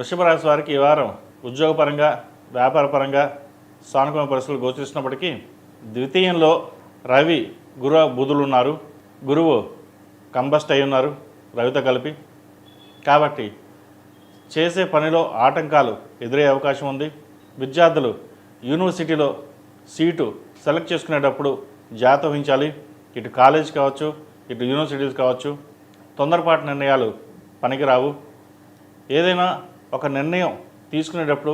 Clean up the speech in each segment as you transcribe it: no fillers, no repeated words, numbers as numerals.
వృషభ రాశి వారికి ఈ వారం ఉద్యోగపరంగా వ్యాపారపరంగా సానుకూల పరిస్థితులు గోచరిస్తున్నప్పటికీ ద్వితీయంలో రవి గురు బుధులు ఉన్నారు. గురువు కంబస్ట్ అయి ఉన్నారు రవితో కలిపి. కాబట్టి చేసే పనిలో ఆటంకాలు ఎదురయ్యే అవకాశం ఉంది. విద్యార్థులు యూనివర్సిటీలో సీటు సెలెక్ట్ చేసుకునేటప్పుడు జాగ్రత్త వహించాలి. ఇటు కాలేజ్ కావచ్చు, ఇటు యూనివర్సిటీస్ కావచ్చు. తొందరపాటు నిర్ణయాలు పనికిరావు. ఏదైనా ఒక నిర్ణయం తీసుకునేటప్పుడు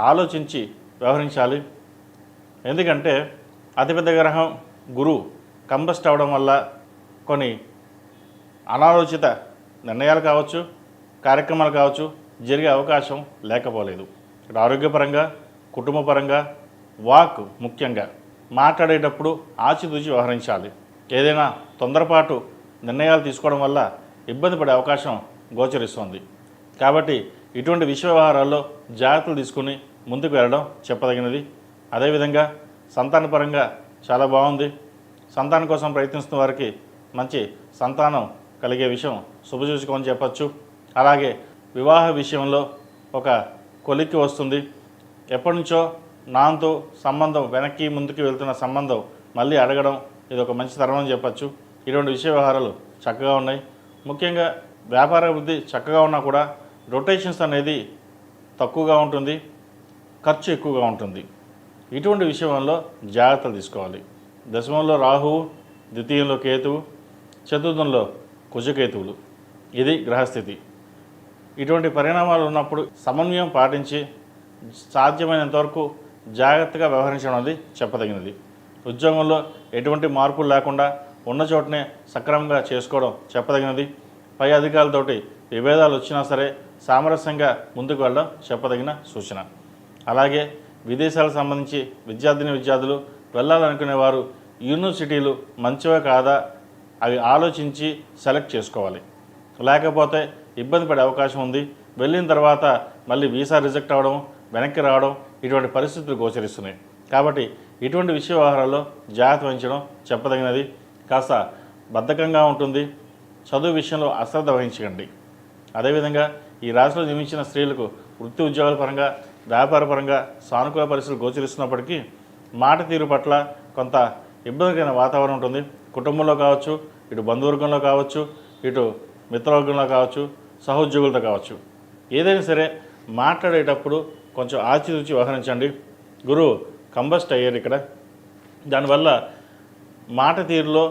ఆలోచించి వ్యవహరించాలి. ఎందుకంటే అతిపెద్ద గ్రహం గురువు కంబస్ట్ అవడం వల్ల కొన్ని అనాలోచిత నిర్ణయాలు కావచ్చు, కార్యక్రమాలు కావచ్చు జరిగే అవకాశం లేకపోలేదు. ఇక్కడ ఆరోగ్యపరంగా, కుటుంబపరంగా, వాక్ ముఖ్యంగా మాట్లాడేటప్పుడు ఆచితూచి వ్యవహరించాలి. ఏదైనా తొందరపాటు నిర్ణయాలు తీసుకోవడం వల్ల ఇబ్బంది పడే అవకాశం గోచరిస్తుంది. కాబట్టి ఇటువంటి విషయ వ్యవహారాల్లో జాగ్రత్తలు తీసుకుని ముందుకు వెళ్ళడం చెప్పదగినది. అదేవిధంగా సంతానపరంగా చాలా బాగుంది. సంతానం కోసం ప్రయత్నిస్తున్న వారికి మంచి సంతానం కలిగే విషయం శుభసూచకమని చెప్పచ్చు. అలాగే వివాహ విషయంలో ఒక కొలిక్కి వస్తుంది. ఎప్పటి నుంచో నాతో సంబంధం వెనక్కి ముందుకు వెళ్తున్న సంబంధం మళ్ళీ అడగడం ఇది ఒక మంచి తరం అని చెప్పచ్చు. ఇటువంటి విషయ వ్యవహారాలు చక్కగా ఉన్నాయి. ముఖ్యంగా వ్యాపార అభివృద్ధి చక్కగా ఉన్నా కూడా రొటేషన్స్ అనేది తక్కువగా ఉంటుంది, ఖర్చు ఎక్కువగా ఉంటుంది. ఇటువంటి విషయంలో జాగ్రత్తలు తీసుకోవాలి. దశమంలో రాహువు, ద్వితీయంలో కేతువు, చతుర్థంలో కుజకేతువులు. ఇది గ్రహస్థితి. ఇటువంటి పరిణామాలు ఉన్నప్పుడు సమన్వయం పాటించి సాధ్యమైనంతవరకు జాగ్రత్తగా వ్యవహరించడం అనేది చెప్పదగినది. ఉద్యోగంలో ఎటువంటి మార్పులు లేకుండా ఉన్న చోటనే సక్రమంగా చేసుకోవడం చెప్పదగినది. పై అధికారులతోటి విభేదాలు వచ్చినా సరే సామరస్యంగా ముందుకు వెళ్ళడం చెప్పదగిన సూచన. అలాగే విదేశాలకు సంబంధించి విద్యార్థులు వెళ్ళాలనుకునేవారు యూనివర్సిటీలు మంచివే కాదా అవి ఆలోచించి సెలెక్ట్ చేసుకోవాలి. లేకపోతే ఇబ్బంది పడే అవకాశం ఉంది. వెళ్ళిన తర్వాత మళ్ళీ వీసా రిజెక్ట్ అవ్వడం, వెనక్కి రావడం ఇటువంటి పరిస్థితులు గోచరిస్తున్నాయి. కాబట్టి ఇటువంటి విషయ వ్యవహారాల్లో జాగ్రత్త వహించడం చెప్పదగినది. కాస్త బద్ధకంగా ఉంటుంది. చదువు విషయంలో అశ్రద్ధ వహించకండి. అదేవిధంగా ఈ రాశిలో జన్మించిన స్త్రీలకు వృత్తి ఉద్యోగాల పరంగా, వ్యాపారపరంగా సానుకూల పరిస్థితులు గోచరిస్తున్నప్పటికీ మాట తీరు పట్ల కొంత ఇబ్బందికరమైన వాతావరణం ఉంటుంది. కుటుంబంలో కావచ్చు, ఇటు బంధువర్గంలో కావచ్చు, ఇటు మిత్రవర్గంలో కావచ్చు, సహోద్యోగులతో కావచ్చు. ఏదైనా సరే మాట్లాడేటప్పుడు కొంచెం ఆచితూచి వ్యవహరించండి. గురువు కంబస్ట్ అయ్యారు ఇక్కడ. దానివల్ల మాట తీరులో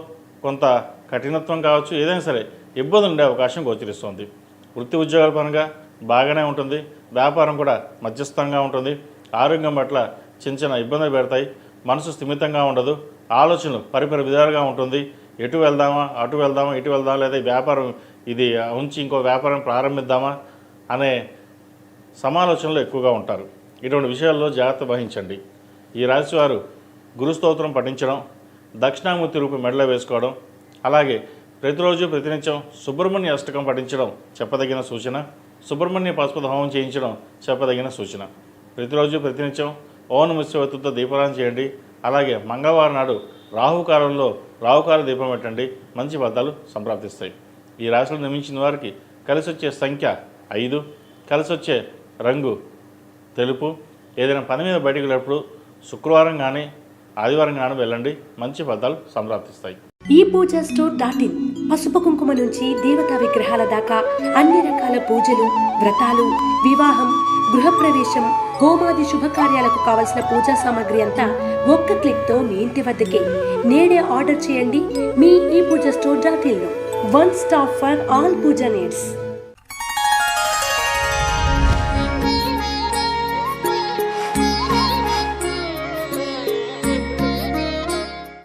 కొంత కఠినత్వం కావచ్చు, ఏదైనా సరే ఇబ్బంది ఉండే అవకాశం గోచరిస్తుంది. వృత్తి ఉద్యోగాల పరంగా బాగానే ఉంటుంది. వ్యాపారం కూడా మధ్యస్థంగా ఉంటుంది. ఆరోగ్యం పట్ల చిన్న చిన్న ఇబ్బందులు పెడతాయి. మనసు స్థిమితంగా ఉండదు. ఆలోచనలు పరిపరి విధాలుగా ఉంటుంది. ఎటు వెళ్దామా, అటు వెళ్దామా, ఇటు వెళ్దామా, లేదా వ్యాపారం ఇది ఉంచి ఇంకో వ్యాపారం ప్రారంభిద్దామా అనే సమాలోచనలు ఎక్కువగా ఉంటారు. ఇటువంటి విషయాల్లో జాగ్రత్త వహించండి. ఈ రాశి వారు గురుస్తోత్రం పఠించడం, దక్షిణామూర్తి రూపం మెడలో వేసుకోవడం, అలాగే ప్రతిరోజు ప్రతినిత్యం సుబ్రహ్మణ్య అష్టకం పఠించడం చెప్పదగిన సూచన. సుబ్రహ్మణ్య పాశుపత హోమం చేయించడం చెప్పదగిన సూచన. ప్రతిరోజు ప్రతినిత్యం ఓం నమః శివాయతో దీపారాధన చేయండి. అలాగే మంగళవారం నాడు రాహుకాలంలో రాహుకాల దీపం పెట్టండి. మంచి ఫలితాలు సంప్రాప్తిస్తాయి. ఈ రాశిలో నిర్మించిన వారికి కలిసి వచ్చే సంఖ్య 5, కలిసి వచ్చే రంగు తెలుపు. ఏదైనా పని మీద బయటకు వెళ్ళినప్పుడు శుక్రవారం కానీ ఆదివారం కానీ వెళ్ళండి. మంచి ఫలితాలు సంప్రాప్తిస్తాయి. ఈ పూజా స్టోర్.in పసుపు కుంకుమ నుంచి దేవతా విగ్రహాల దాకా అన్ని రకాల పూజలు, వ్రతాలు, వివాహం, గృహప్రవేశం, హోమాది శుభకార్యాలకు కావలసిన పూజా సామాగ్రి అంతా ఒక్క క్లిక్తో మీ ఇంటి వద్దకే. నేడే ఆర్డర్ చేయండి మీ ఈ పూజా స్టోర్.in లో. One stop for all puja needs.